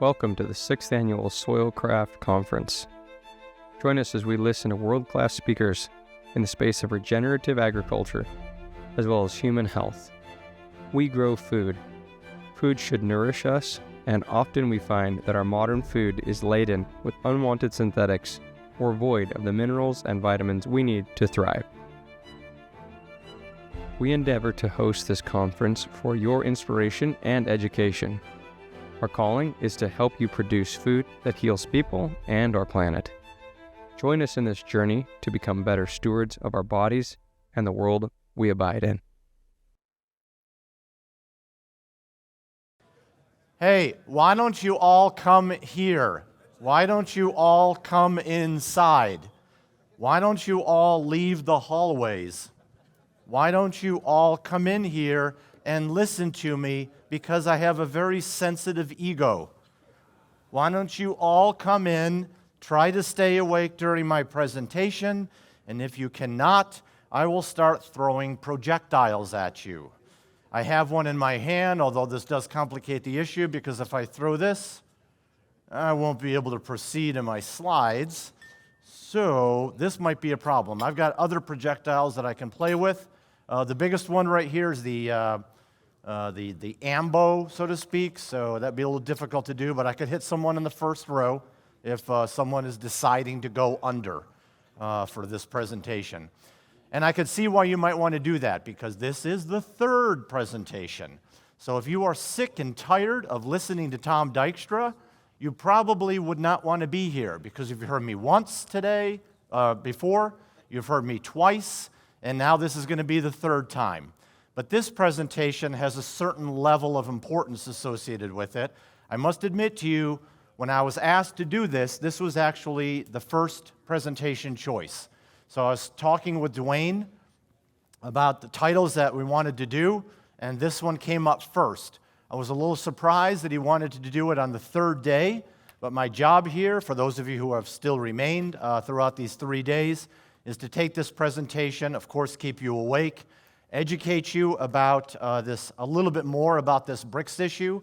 Welcome to the 6th Annual Soilcraft Conference. Join us as we listen to world-class speakers in the space of regenerative agriculture, as well as human health. We grow food. Food should nourish us, and often we find that our modern food is laden with unwanted synthetics or void of the minerals and vitamins we need to thrive. We endeavor to host this conference for your inspiration and education. Our calling is to help you produce food that heals people and our planet. Join us in this journey to become better stewards of our bodies and the world we abide in. Hey, why don't you all come here? Why don't you all come inside? Why don't you all leave the hallways? Why don't you all come in here and listen to me, because I have a very sensitive ego? Why don't you all come in, try to stay awake during my presentation, and if you cannot, I will start throwing projectiles at you. I have one in my hand, although this does complicate the issue, because if I throw this, I won't be able to proceed in my slides. So this might be a problem. I've got other projectiles that I can play with. The biggest one right here is the ambo, so to speak, so that'd be a little difficult to do, but I could hit someone in the first row if someone is deciding to go under for this presentation. And I could see why you might want to do that, because this is the third presentation. So if you are sick and tired of listening to Tom Dykstra, you probably would not want to be here, because if you heard me once today, before, you've heard me twice, and now this is going to be the third time. But this presentation has a certain level of importance associated with it. I must admit to you, when I was asked to do this, this was actually the first presentation choice. So I was talking with Dwayne about the titles that we wanted to do, and this one came up first. I was a little surprised that he wanted to do it on the third day, but my job here, for those of you who have still remained throughout these 3 days, is to take this presentation, of course, keep you awake, educate you about this, a little bit more about this Brix issue.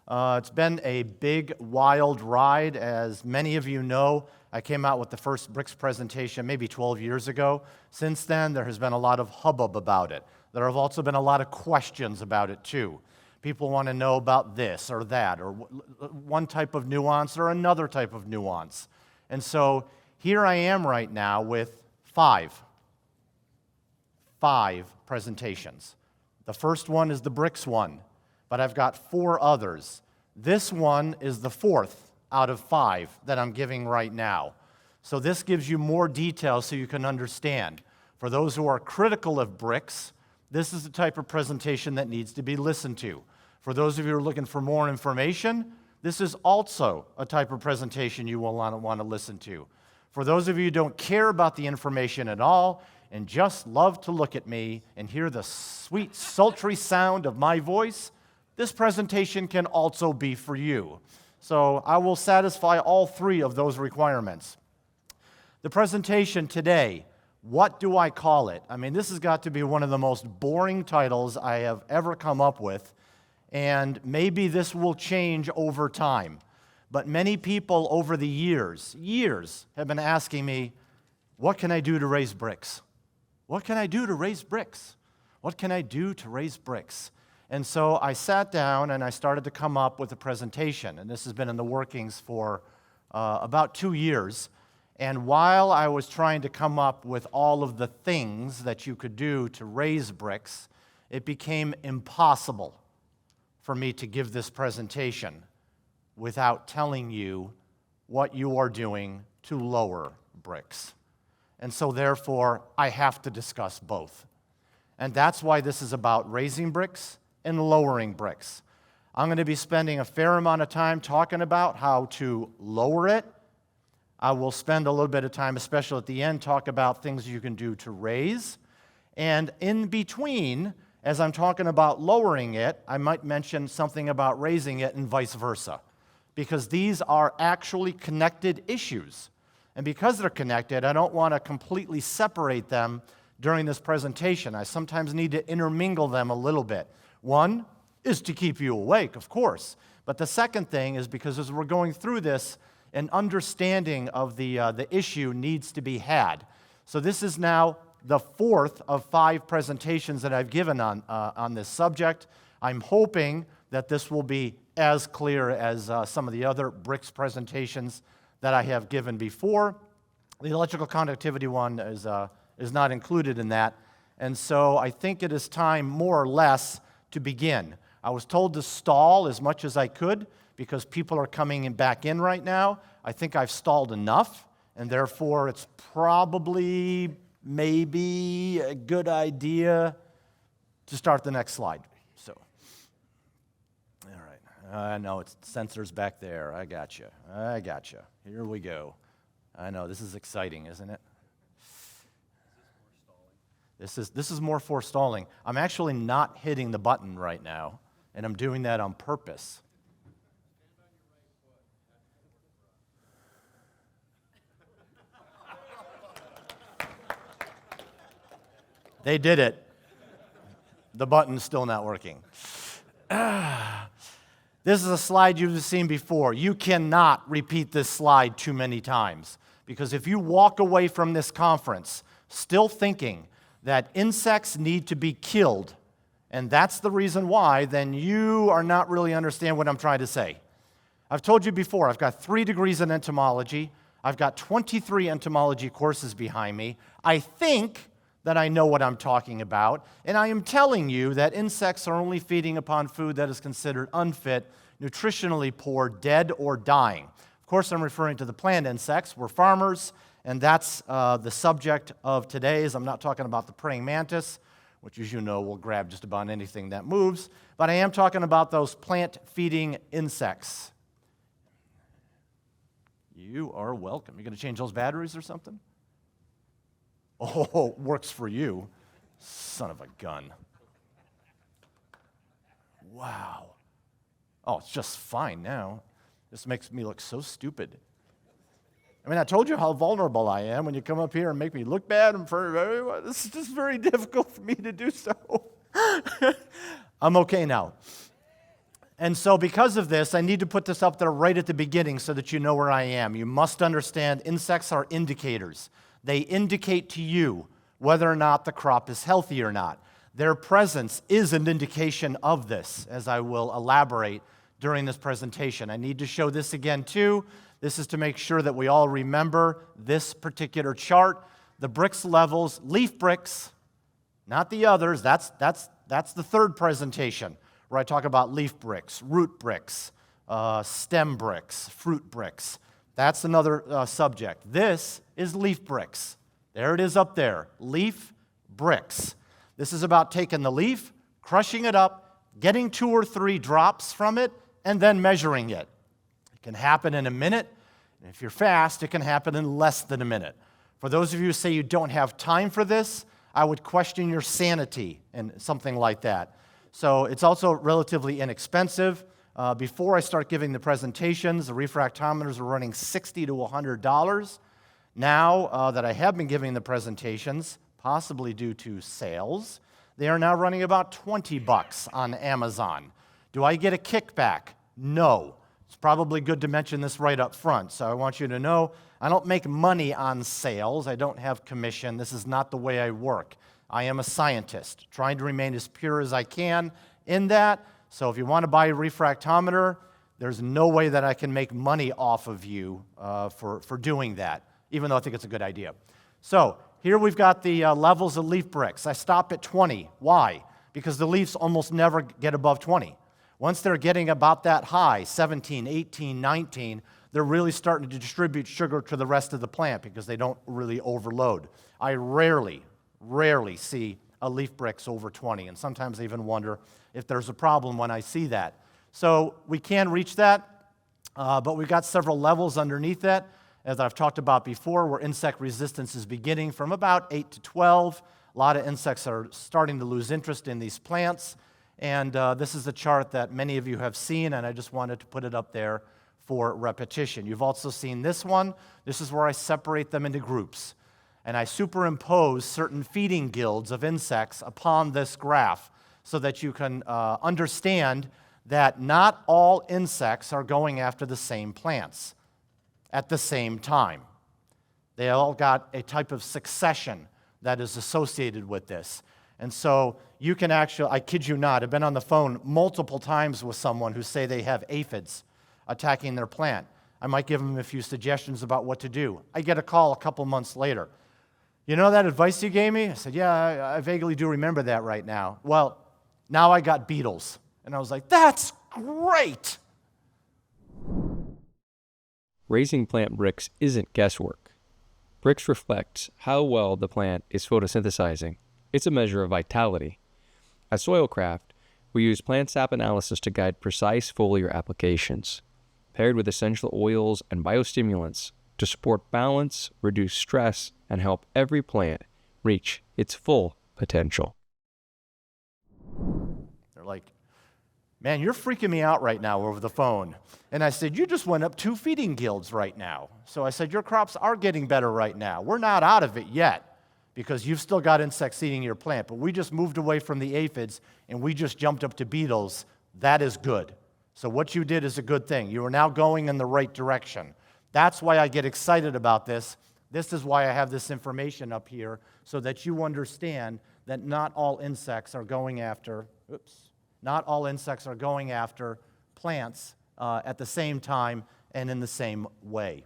It's been a big, wild ride. As many of you know, I came out with the first Brix presentation maybe 12 years ago. Since then, there has been a lot of hubbub about it. There have also been a lot of questions about it, too. People want to know about this or that, or one type of nuance or another type of nuance. And so here I am right now with five presentations. The first one is the Brix one, but I've got 4 others. This one is the 4th out of 5 that I'm giving right now. So this gives you more detail so you can understand. For those who are critical of Brix, this is the type of presentation that needs to be listened to. For those of you who are looking for more information, this is also a type of presentation you will want to listen to. For those of you who don't care about the information at all and just love to look at me and hear the sweet, sultry sound of my voice, this presentation can also be for you. So I will satisfy all 3 of those requirements. The presentation today, what do I call it? I mean, this has got to be one of the most boring titles I have ever come up with, and maybe this will change over time. But many people over the years have been asking me, what can I do to raise Brix? What can I do to raise Brix? What can I do to raise Brix? And so I sat down and I started to come up with a presentation. And this has been in the workings for about 2 years. And while I was trying to come up with all of the things that you could do to raise Brix, it became impossible for me to give this presentation without telling you what you are doing to lower Brix. And so therefore, I have to discuss both. And that's why this is about raising Brix and lowering Brix. I'm going to be spending a fair amount of time talking about how to lower it. I will spend a little bit of time, especially at the end, talk about things you can do to raise. And in between, as I'm talking about lowering it, I might mention something about raising it and vice versa, because these are actually connected issues. And because they're connected, I don't want to completely separate them during this presentation. I sometimes need to intermingle them a little bit. One, is to keep you awake, of course. But the second thing is because as we're going through this, an understanding of the issue needs to be had. So this is now the fourth of 5 presentations that I've given on this subject. I'm hoping that this will be as clear as some of the other Brix presentations that I have given before. The electrical conductivity one is not included in that. And so I think it is time, more or less, to begin. I was told to stall as much as I could because people are coming back in right now. I think I've stalled enough, and therefore it's probably, maybe a good idea to start the next slide. So, all right. I know it's sensors back there. I gotcha. Here we go. I know, this is exciting, isn't it? This is more forestalling. I'm actually not hitting the button right now, and I'm doing that on purpose. They did it. The button's still not working. This is a slide you've seen before. You cannot repeat this slide too many times, because if you walk away from this conference still thinking that insects need to be killed, and that's the reason why, then you are not really understanding what I'm trying to say. I've told you before, I've got 3 degrees in entomology. I've got 23 entomology courses behind me. I think that I know what I'm talking about, and I am telling you that insects are only feeding upon food that is considered unfit, nutritionally poor, dead, or dying. Of course, I'm referring to the plant insects. We're farmers, and that's the subject of today's. I'm not talking about the praying mantis, which, as you know, will grab just about anything that moves, but I am talking about those plant-feeding insects. You are welcome. You going to change those batteries or something? Oh, works for you. Son of a gun. Wow. Oh, it's just fine now. This makes me look so stupid. I mean, I told you how vulnerable I am when you come up here and make me look bad in front of everyone. This is just very difficult for me to do so. I'm okay now. And so because of this, I need to put this up there right at the beginning so that you know where I am. You must understand insects are indicators. They indicate to you whether or not the crop is healthy or not. Their presence is an indication of this, as I will elaborate during this presentation. I need to show this again too. This is to make sure that we all remember this particular chart. The Brix levels, leaf Brix, not the others. That's the third presentation where I talk about leaf Brix, root Brix, stem Brix, fruit Brix. That's another subject. This is leaf Brix. There it is up there, leaf Brix. This is about taking the leaf, crushing it up, getting 2 or 3 drops from it, and then measuring it. It can happen in a minute, and if you're fast, it can happen in less than a minute. For those of you who say you don't have time for this, I would question your sanity and something like that. So it's also relatively inexpensive. Before I start giving the presentations, the refractometers are running $60 to $100. Now that I have been giving the presentations, possibly due to sales, they are now running about $20 on Amazon. Do I get a kickback? No. It's probably good to mention this right up front. So I want you to know I don't make money on sales. I don't have commission. This is not the way I work. I am a scientist, trying to remain as pure as I can in that. So if you want to buy a refractometer, there's no way that I can make money off of you for doing that, even though I think it's a good idea. So here we've got the levels of leaf Brix. I stopped at 20. Why? Because the leaves almost never get above 20. Once they're getting about that high, 17, 18, 19, they're really starting to distribute sugar to the rest of the plant because they don't really overload. I rarely see a leaf Brix over 20, and sometimes I even wonder if there's a problem when I see that. So we can reach that, but we've got several levels underneath that, as I've talked about before, where insect resistance is beginning from about 8 to 12. A lot of insects are starting to lose interest in these plants, and this is a chart that many of you have seen, and I just wanted to put it up there for repetition. You've also seen this one. This is where I separate them into groups, and I superimpose certain feeding guilds of insects upon this graph so that you can understand that not all insects are going after the same plants at the same time. They all got a type of succession that is associated with this. And so you can actually, I kid you not, I've been on the phone multiple times with someone who say they have aphids attacking their plant. I might give them a few suggestions about what to do. I get a call a couple months later. You know that advice you gave me? I said, yeah, I vaguely do remember that right now. Well, now I got beetles. And I was like, that's great! Raising plant Brix isn't guesswork. Brix reflects how well the plant is photosynthesizing. It's a measure of vitality. At Soilcraft, we use plant sap analysis to guide precise foliar applications, paired with essential oils and biostimulants to support balance, reduce stress, and help every plant reach its full potential. They're like, man, you're freaking me out right now over the phone. And I said, you just went up 2 feeding guilds right now. So I said, your crops are getting better right now. We're not out of it yet because you've still got insects eating your plant. But we just moved away from the aphids and we just jumped up to beetles. That is good. So what you did is a good thing. You are now going in the right direction. That's why I get excited about this. This is why I have this information up here so that you understand that not all insects are going after, not all insects are going after plants at the same time and in the same way.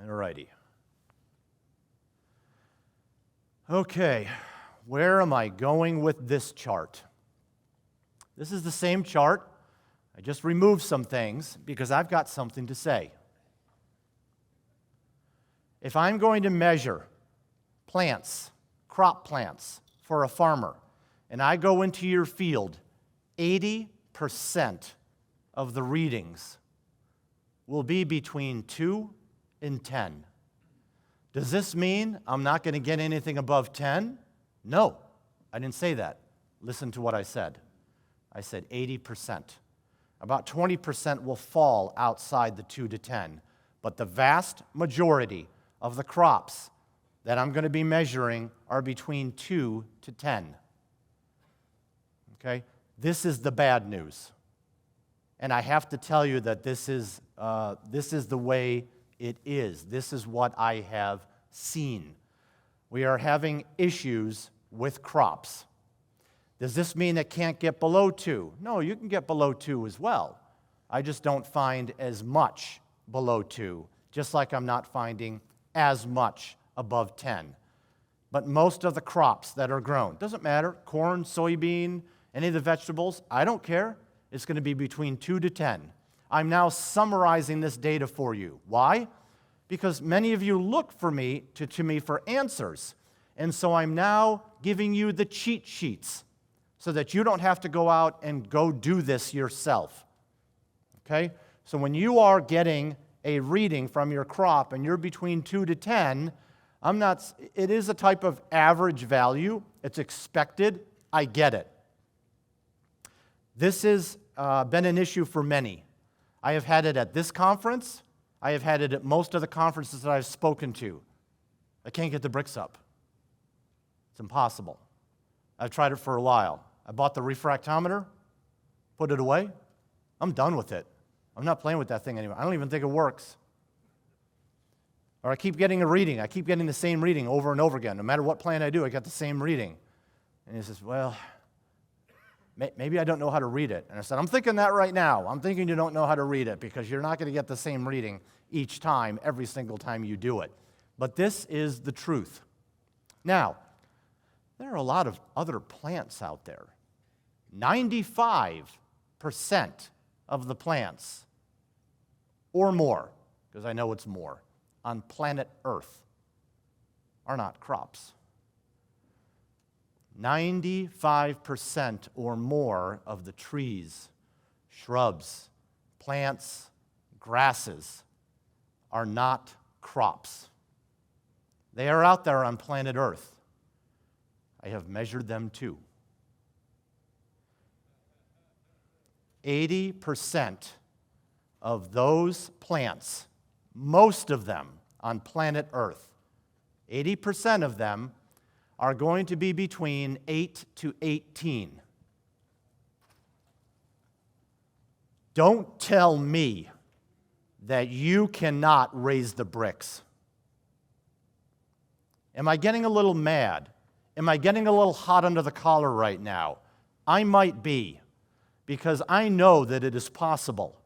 All righty. Okay, where am I going with this chart? This is the same chart. I just removed some things because I've got something to say. If I'm going to measure plants, crop plants, for a farmer, and I go into your field, 80% of the readings will be between 2 and 10. Does this mean I'm not going to get anything above 10? No, I didn't say that. Listen to what I said. I said 80%. About 20% will fall outside the 2 to 10, but the vast majority of the crops that I'm going to be measuring are between 2 to 10. Okay? This is the bad news. And I have to tell you that this is the way it is. This is what I have seen. We are having issues with crops. Does this mean it can't get below 2? No, you can get below 2 as well. I just don't find as much below 2, just like I'm not finding as much above 10. But most of the crops that are grown, doesn't matter, corn, soybean, any of the vegetables, I don't care. It's going to be between 2 to 10. I'm now summarizing this data for you. Why? Because many of you look for me to me for answers. And so I'm now giving you the cheat sheets so that you don't have to go out and go do this yourself. Okay? So when you are getting a reading from your crop and you're between 2 to 10, it is a type of average value. It's expected. I get it. This has been an issue for many. I have had it at this conference. I have had it at most of the conferences that I've spoken to. I can't get the Brix up. It's impossible. I've tried it for a while. I bought the refractometer, put it away. I'm done with it. I'm not playing with that thing anymore. I don't even think it works. Or I keep getting a reading. I keep getting the same reading over and over again. No matter what plant I do, I get the same reading. And he says, well, maybe I don't know how to read it. And I said, I'm thinking that right now. I'm thinking you don't know how to read it because you're not going to get the same reading each time, every single time you do it. But this is the truth. Now, there are a lot of other plants out there. 95% of the plants, or more, because I know it's more, on planet Earth are not crops. 95% or more of the trees, shrubs, plants, grasses are not crops. They are out there on planet Earth. I have measured them too. 80% of those plants, most of them on planet Earth, 80% of them are going to be between 8 to 18. Don't tell me that you cannot raise the Brix. Am I getting a little mad? Am I getting a little hot under the collar right now? I might be, because I know that it is possible.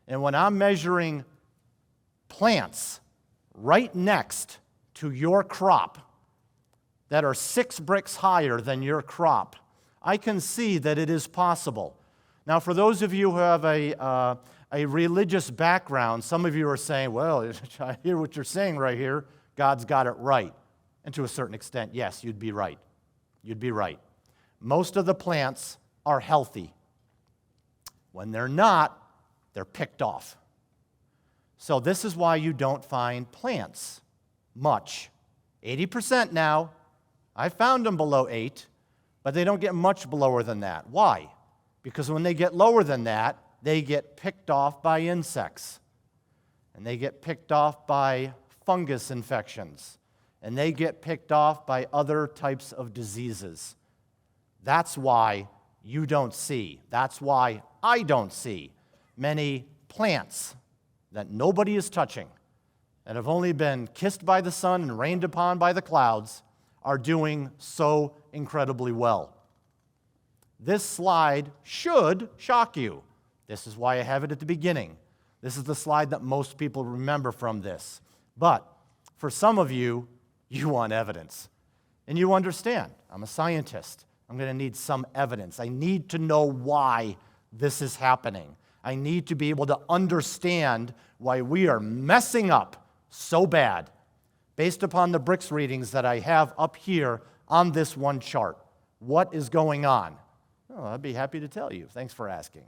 And when I'm measuring plants right next to your crop that are 6 Brix higher than your crop, I can see that it is possible. Now, for those of you who have a religious background, some of you are saying, well, I hear what you're saying right here. God's got it right. And to a certain extent, yes, you'd be right. You'd be right. Most of the plants are healthy. When they're not, they're picked off. So this is why you don't find plants much. 80% now. I found them below 8, but they don't get much lower than that. Why? Because when they get lower than that, they get picked off by insects. And they get picked off by fungus infections. And they get picked off by other types of diseases. That's why you don't see, that's why I don't see many plants that nobody is touching, that have only been kissed by the sun and rained upon by the clouds, are doing so incredibly well. This slide should shock you. This is why I have it at the beginning. This is the slide that most people remember from this. But for some of you, you want evidence. And you understand, I'm a scientist. I'm going to need some evidence. I need to know why this is happening. I need to be able to understand why we are messing up so bad based upon the Brix readings that I have up here on this one chart. What is going on? Oh, I'd be happy to tell you. Thanks for asking.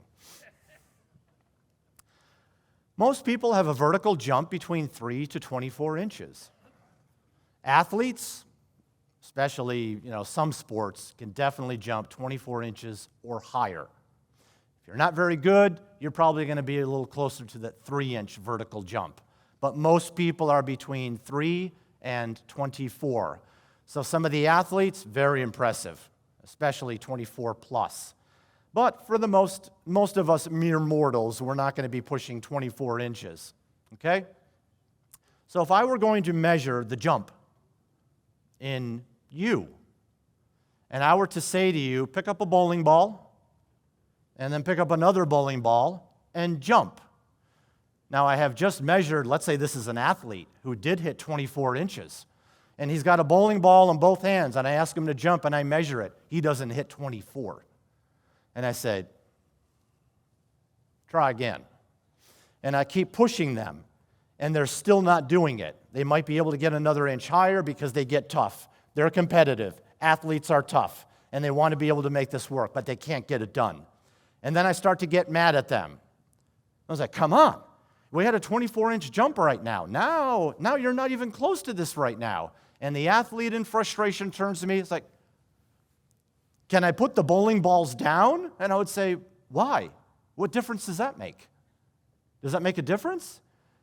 Most people have a vertical jump between 3 to 24 inches. Athletes, especially some sports, can definitely jump 24 inches or higher. If you're not very good, you're probably going to be a little closer to that 3-inch vertical jump. But most people are between 3 and 24. So some of the athletes, very impressive, especially 24 plus. But for the most of us mere mortals, we're not going to be pushing 24 inches. Okay? So if I were going to measure the jump in you, and I were to say to you, pick up a bowling ball, and then pick up another bowling ball, and jump. Now, I have just measured, let's say this is an athlete who did hit 24 inches, and he's got a bowling ball in both hands, and I ask him to jump, and I measure it. He doesn't hit 24. And I said, try again. And I keep pushing them, and they're still not doing it. They might be able to get another inch higher because they get tough. They're competitive. Athletes are tough, and they want to be able to make this work, but they can't get it done. And then I start to get mad at them. I was like, come on. We had a 24-inch jump right now. Now you're not even close to this right now. And the athlete in frustration turns to me. It's like, can I put the bowling balls down? And I would say, why? What difference does that make? Does that make a difference?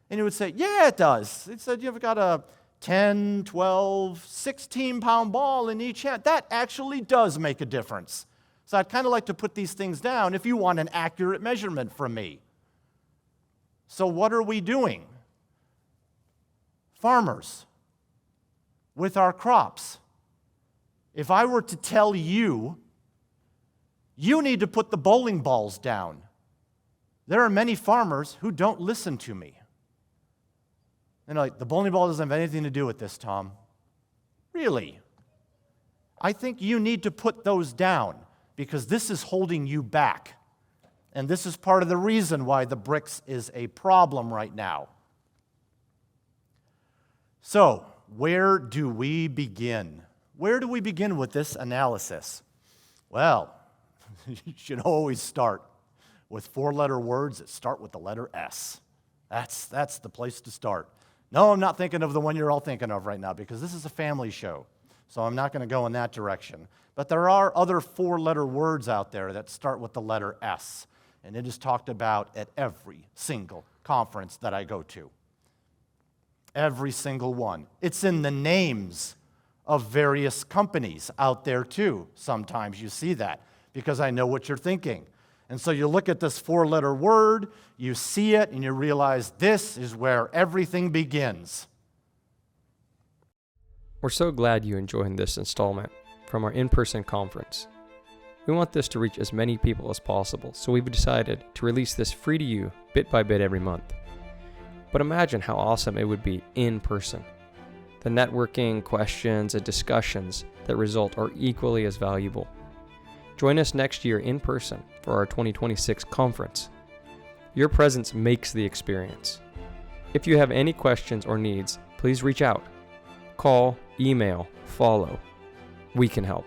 And he would say, yeah, it does. He said, you've got a 10, 12, 16-pound ball in each hand. That actually does make a difference. So I'd kind of like to put these things down if you want an accurate measurement from me. So what are we doing? Farmers, with our crops. If I were to tell you, you need to put the bowling balls down, there are many farmers who don't listen to me. And like, the bowling ball doesn't have anything to do with this, Tom. Really? I think you need to put those down because this is holding you back. And this is part of the reason why the Brix is a problem right now. So, where do we begin? Where do we begin with this analysis? Well, you should always start with 4-letter words that start with the letter S. That's the place to start. No, I'm not thinking of the one you're all thinking of right now because this is a family show, so I'm not going to go in that direction. But there are other 4-letter words out there that start with the letter S, and it is talked about at every single conference that I go to. Every single one. It's in the names of various companies out there too. Sometimes you see that because I know what you're thinking. And so you look at this 4-letter word, you see it, and you realize this is where everything begins. We're so glad you enjoyed this installment from our in-person conference. We want this to reach as many people as possible, so we've decided to release this free to you bit by bit every month. But imagine how awesome it would be in person. The networking, questions, and discussions that result are equally as valuable. Join us next year in person for our 2026 conference. Your presence makes the experience. If you have any questions or needs, please reach out. Call, email, follow. We can help.